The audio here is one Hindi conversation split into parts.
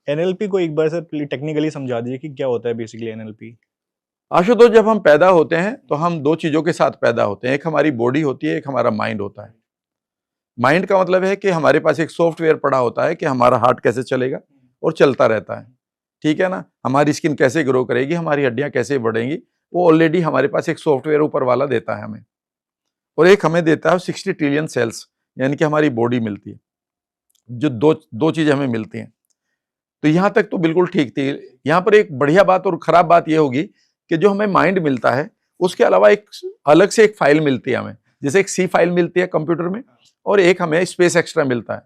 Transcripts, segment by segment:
एनएलपी को एक बार सर टेक्निकली समझा दीजिए कि क्या होता है बेसिकली एनएलपी। आशुतोष, जब हम पैदा होते हैं तो हम दो चीजों के साथ पैदा होते हैं, एक हमारी बॉडी होती है, एक हमारा माइंड होता है। माइंड का मतलब है कि हमारे पास एक सॉफ्टवेयर पड़ा होता है कि हमारा हार्ट कैसे चलेगा और चलता रहता है, ठीक है ना। हमारी स्किन कैसे ग्रो करेगी, हमारी हड्डियां कैसे बढ़ेंगी, वो ऑलरेडी हमारे पास एक सॉफ्टवेयर ऊपर वाला देता है हमें। और एक हमें देता है 60 ट्रिलियन सेल्स, यानी कि हमारी बॉडी मिलती है, जो दो दो चीजें हमें मिलती हैं। तो यहां तक तो बिल्कुल ठीक थी। यहां पर एक बढ़िया बात और खराब बात यह होगी कि जो हमें माइंड मिलता है उसके अलावा एक अलग से एक फाइल मिलती है हमें, जैसे एक सी फाइल मिलती है कंप्यूटर में, और एक हमें स्पेस एक्स्ट्रा मिलता है।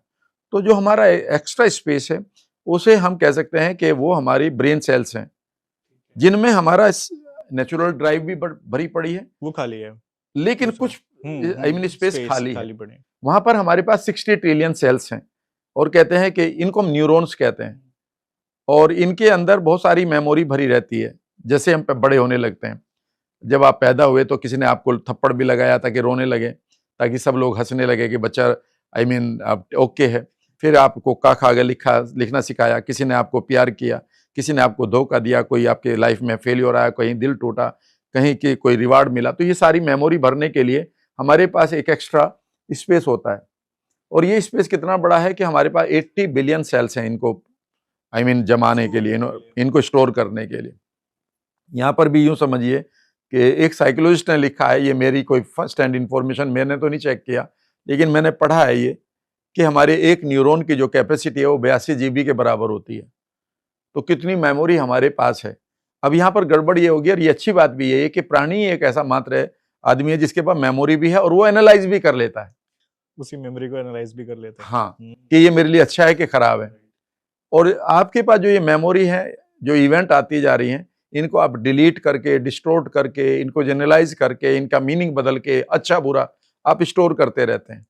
तो जो हमारा एक्स्ट्रा स्पेस है उसे हम कह सकते हैं कि वो हमारी ब्रेन सेल्स हैं, जिनमें हमारा नेचुरल ड्राइव भी भरी पड़ी है, वो खाली है, लेकिन दूसरा। कुछ आई मीन स्पेस खाली है। पड़े। वहां पर हमारे पास 60 ट्रिलियन सेल्स हैं, और कहते हैं कि इनको हम न्यूरॉन्स कहते हैं, और इनके अंदर बहुत सारी मेमोरी भरी रहती है। जैसे हम बड़े होने लगते हैं, जब आप पैदा हुए तो किसी ने आपको थप्पड़ भी लगाया ताकि रोने लगे, ताकि सब लोग हंसने लगे कि बच्चा आई मीन आप ओके है। फिर आपको का खा गा लिखना सिखाया, किसी ने आपको प्यार किया, किसी ने आपको धोखा दिया, कोई आपके लाइफ में फेलियर आया, कहीं दिल टूटा, कहीं की कोई रिवार्ड मिला। तो ये सारी मेमोरी भरने के लिए हमारे पास एक एक्स्ट्रा स्पेस होता है, और ये स्पेस कितना बड़ा है कि हमारे पास 80 बिलियन सेल्स हैं इनको आई मीन जमाने के लिए, इनको स्टोर करने के लिए। यहाँ पर भी यूं समझिए कि एक साइकोलॉजिस्ट ने लिखा है, ये मेरी कोई फर्स्ट हैंड इंफॉर्मेशन मैंने तो नहीं चेक किया, लेकिन मैंने पढ़ा है ये, कि हमारे एक न्यूरॉन की जो कैपेसिटी है वो 82 जीबी के बराबर होती है। तो कितनी मेमोरी हमारे पास है। अब यहाँ पर गड़बड़ ये होगी, और ये अच्छी बात भी है कि प्राणी एक ऐसा मात्र है, आदमी है जिसके पास मेमोरी भी है और वो एनालाइज भी कर लेता है, उसी मेमोरी को एनालाइज भी कर लेता है। हाँ, कि ये मेरे लिए अच्छा है कि खराब है। और आपके पास जो ये मेमोरी है, जो इवेंट आती जा रही हैं, इनको आप डिलीट करके, डिस्टोर्ट करके, इनको जनरलाइज करके, इनका मीनिंग बदल के, अच्छा बुरा आप स्टोर करते रहते हैं,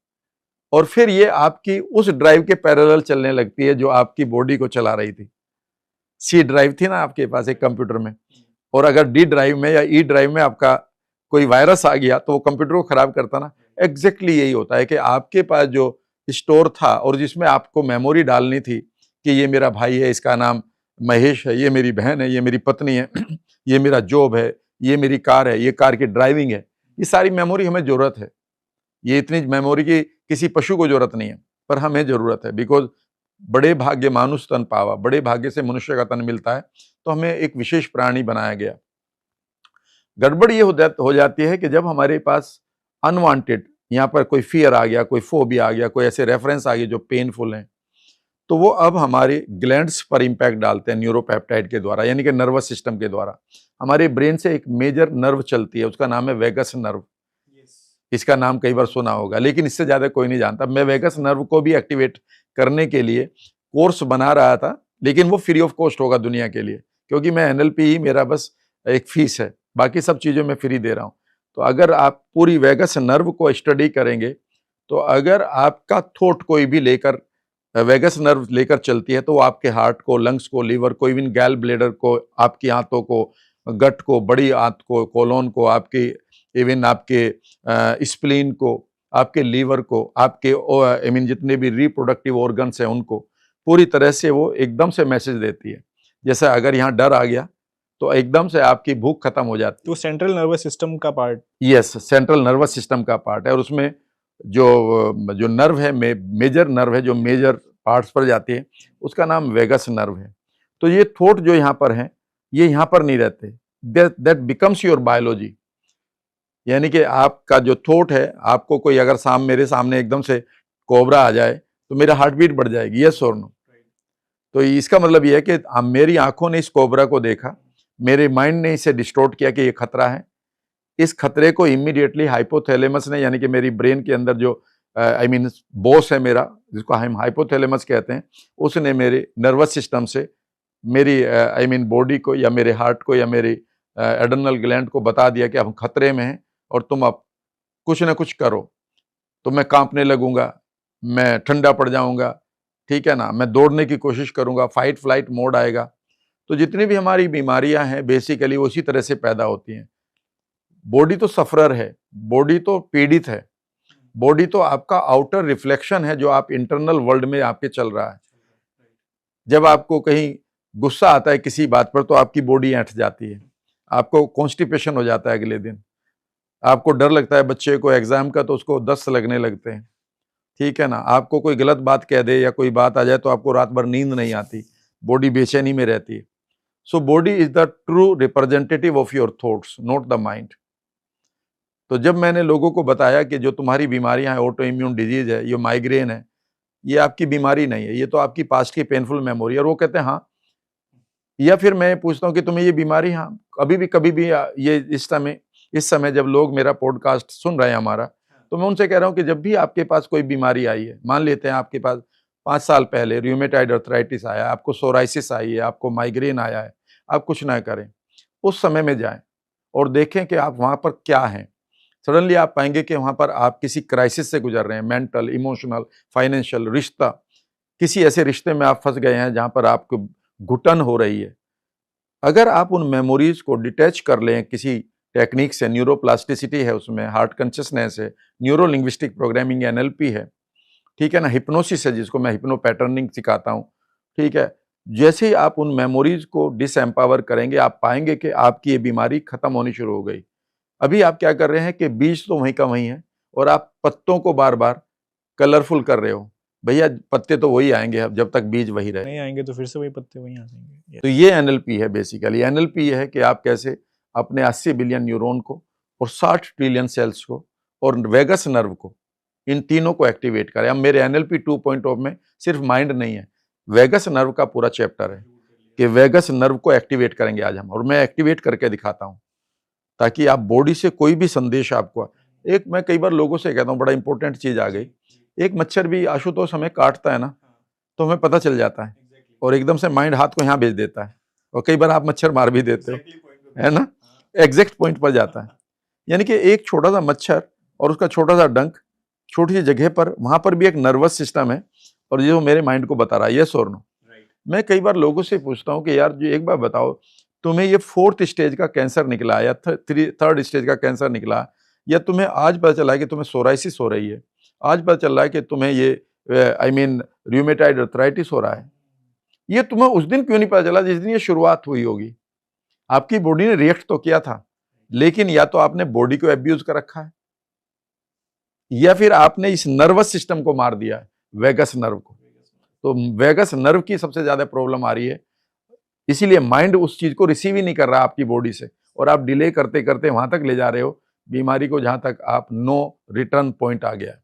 और फिर ये आपकी उस ड्राइव के पैरेलल चलने लगती है जो आपकी बॉडी को चला रही थी। सी ड्राइव थी ना आपके पास एक कंप्यूटर में, और अगर डी ड्राइव में या ई ड्राइव में आपका कोई वायरस आ गया तो वो कंप्यूटर को खराब करता ना। एग्जैक्टली यही होता है कि आपके पास जो स्टोर था और जिसमें आपको मेमोरी डालनी थी कि ये मेरा भाई है, इसका नाम महेश है, ये मेरी बहन है, ये मेरी पत्नी है, ये मेरा जॉब है, ये मेरी कार है, ये कार की ड्राइविंग है, ये सारी मेमोरी हमें जरूरत है। ये इतनी मेमोरी की किसी पशु को जरूरत नहीं है, पर हमें जरूरत है। बिकॉज बड़े भाग्य मानुष तन पावा, बड़े भाग्य से मनुष्य का तन मिलता है, तो हमें एक विशेष प्राणी बनाया गया। गड़बड़ ये हो जाती है कि जब हमारे पास अनवांटेड, यहाँ पर कोई फियर आ गया, कोई फोबिया आ गया, कोई ऐसे रेफरेंस आ गए जो पेनफुल हैं, तो वो अब हमारे ग्लैंड्स पर इंपैक्ट डालते हैं न्यूरोपेप्टाइड के द्वारा, यानी कि नर्वस सिस्टम के द्वारा। हमारे ब्रेन से एक मेजर नर्व चलती है, उसका नाम है वेगस नर्व। इसका नाम कई बार सुना होगा, लेकिन इससे ज्यादा कोई नहीं जानता। मैं वेगस नर्व को भी एक्टिवेट करने के लिए कोर्स बना रहा था, लेकिन वो फ्री ऑफ कॉस्ट होगा दुनिया के लिए, क्योंकि मैं एनएलपी ही मेरा बस एक फीस है, बाकी सब चीजों में फ्री दे रहा हूं। तो अगर आप पूरी वेगस नर्व को स्टडी करेंगे, तो अगर आपका थॉट कोई भी लेकर वेगस नर्व लेकर चलती है, तो वो आपके हार्ट को, लंग्स को, लीवर को, इवन गैल ब्लेडर को, आपकी आंतों को, गट को, बड़ी आंत को, कोलोन को, आपकी इवन आपके स्प्लीन को, आपके लीवर को, आपके आई मीन जितने भी रिप्रोडक्टिव ऑर्गन्स हैं उनको पूरी तरह से वो एकदम से मैसेज देती है। जैसे अगर यहाँ डर आ गया तो एकदम से आपकी भूख खत्म हो जाती है। तो सेंट्रल नर्वस सिस्टम का part, yes, central nervous system का पार्ट है, और उसमें जो नर्व है, मेजर नर्व है, जो मेजर पार्ट्स पर जाती है, उसका नाम वेगस नर्व है। तो ये थॉट जो यहाँ पर है, ये यहाँ पर नहीं रहते, दैट बिकम्स योर बायोलॉजी। यानी कि आपका जो थॉट है, आपको कोई अगर मेरे सामने एकदम से कोबरा आ जाए तो मेरा हार्ट बीट बढ़ जाएगी, यस और नो। तो इसका मतलब ये है कि मेरी आंखों ने इस कोबरा को देखा, मेरे माइंड ने इसे डिस्टोर्ट किया कि ये खतरा है। इस खतरे को इमीडिएटली हाइपोथैलेमस ने, यानी कि मेरी ब्रेन के अंदर जो आई मीन बॉस है मेरा, जिसको हम हाइपोथैलेमस कहते हैं, उसने मेरे नर्वस सिस्टम से मेरी आई मीन बॉडी को, या मेरे हार्ट को, या मेरी एड्रेनल ग्लैंड को बता दिया कि अब हम खतरे में हैं और तुम अब कुछ ना कुछ करो। तो मैं कांपने लगूंगा, मैं ठंडा पड़ जाऊंगा, ठीक है ना, मैं दौड़ने की कोशिश करूंगा, फाइट फ्लाइट मोड आएगा। तो जितनी भी हमारी बीमारियां हैं बेसिकली उसी तरह से पैदा होती हैं। बॉडी तो सफरर है, बॉडी तो पीड़ित है, बॉडी तो आपका आउटर रिफ्लेक्शन है जो आप इंटरनल वर्ल्ड में आपके चल रहा है। जब आपको कहीं गुस्सा आता है किसी बात पर तो आपकी बॉडी ऐंठ जाती है, आपको कॉन्स्टिपेशन हो जाता है अगले दिन, आपको डर लगता है बच्चे को एग्जाम का तो उसको दस्त लगने लगते हैं, ठीक है ना, आपको कोई गलत बात कह दे या कोई बात आ जाए तो आपको रात भर नींद नहीं आती, बॉडी बेचैनी में रहती है। So body is the true representative of your thoughts, not the mind. तो जब मैंने लोगों को बताया कि जो तुम्हारी बीमारियां हैं, ऑटो इम्यून डिजीज है, ये माइग्रेन है, ये आपकी बीमारी नहीं है, ये तो आपकी पास्ट की पेनफुल मेमोरी है, और वो कहते हैं हाँ। या फिर मैं पूछता हूँ कि तुम्हें ये बीमारी, हाँ, कभी भी ये इस समय जब लोग मेरा पॉडकास्ट सुन रहे हैं हमारा, तो मैं उनसे कह रहा हूँ कि जब भी आपके पास कोई बीमारी आई है, मान लेते हैं आपके पास 5 साल पहले रूमेटॉइड अर्थराइटिस आया, आपको सोराइसिस आई है, आपको माइग्रेन आया है, आप कुछ ना करें, उस समय में जाएं और देखें कि आप वहाँ पर क्या हैं। सडनली आप पाएंगे कि वहाँ पर आप किसी क्राइसिस से गुजर रहे हैं, मेंटल, इमोशनल, फाइनेंशियल, रिश्ता, किसी ऐसे रिश्ते में आप फंस गए हैं जहाँ पर आपको घुटन हो रही है। अगर आप उन मेमोरीज को डिटैच कर लें किसी टेक्निक से, न्यूरोप्लास्टिसिटी है उसमें, हार्ट कॉन्शियसनेस है, न्यूरो लिंग्विस्टिक प्रोग्रामिंग एनएलपी है, ठीक है ना, हिप्नोसिस है जिसको मैं हिप्नो पैटर्निंग सिखाता हूँ, ठीक है। जैसे ही आप उन मेमोरीज को डिसएम्पावर करेंगे, आप पाएंगे कि आपकी ये बीमारी खत्म होनी शुरू हो गई। अभी आप क्या कर रहे हैं कि बीज तो वहीं का वहीं है और आप पत्तों को बार बार कलरफुल कर रहे हो। भैया पत्ते तो वही आएंगे अब जब तक बीज वही रहे, नहीं आएंगे तो फिर से वही पत्ते वहीं आ जाएंगे। तो ये एनएलपी है बेसिकली। एनएलपी ये है कि आप कैसे अपने 80 बिलियन न्यूरॉन को और 60 ट्रिलियन सेल्स को और वेगस नर्व को, इन तीनों को एक्टिवेट करें। अब मेरे एनएलपी 2.0 में सिर्फ माइंड नहीं है, वेगस नर्व का पूरा चैप्टर है कि वेगस नर्व को एक्टिवेट करेंगे आज हम, और मैं एक्टिवेट करके दिखाता हूं ताकि आप बॉडी से कोई भी संदेश आपको। एक मैं कई बार लोगों से कहता हूं, बड़ा इंपॉर्टेंट चीज आ गई, एक मच्छर भी आशुतोष हमें काटता है ना, तो हमें पता चल जाता है और एकदम से माइंड हाथ को यहाँ भेज देता है, और कई बार आप मच्छर मार भी देते हो, है ना, एग्जैक्ट पॉइंट पर जाता है। यानी कि एक छोटा सा मच्छर और उसका छोटा सा डंक छोटी सी जगह पर, वहां पर भी एक नर्वस सिस्टम है और ये मेरे माइंड को बता रहा है यस और नो। मैं कई बार लोगों से पूछता हूँ कि यार जो एक बार बताओ, तुम्हें ये 4th स्टेज का कैंसर निकला या 3rd स्टेज का कैंसर निकला, या तुम्हें आज पता चला है कि तुम्हें सोराइसिस हो रही है, आज पता चल रहा है कि तुम्हें ये रूमेटॉइड अर्थराइटिस हो रहा है, ये तुम्हें उस दिन क्यों नहीं पता चला जिस दिन ये शुरुआत हुई होगी? आपकी बॉडी ने रिएक्ट तो किया था, लेकिन या तो आपने बॉडी को एब्यूज कर रखा है या फिर आपने इस नर्वस सिस्टम को मार दिया है, वेगस नर्व को। तो वेगस नर्व की सबसे ज्यादा प्रॉब्लम आ रही है, इसीलिए माइंड उस चीज को रिसीव ही नहीं कर रहा आपकी बॉडी से, और आप डिले करते करते वहां तक ले जा रहे हो बीमारी को जहां तक आप नो रिटर्न पॉइंट आ गया है।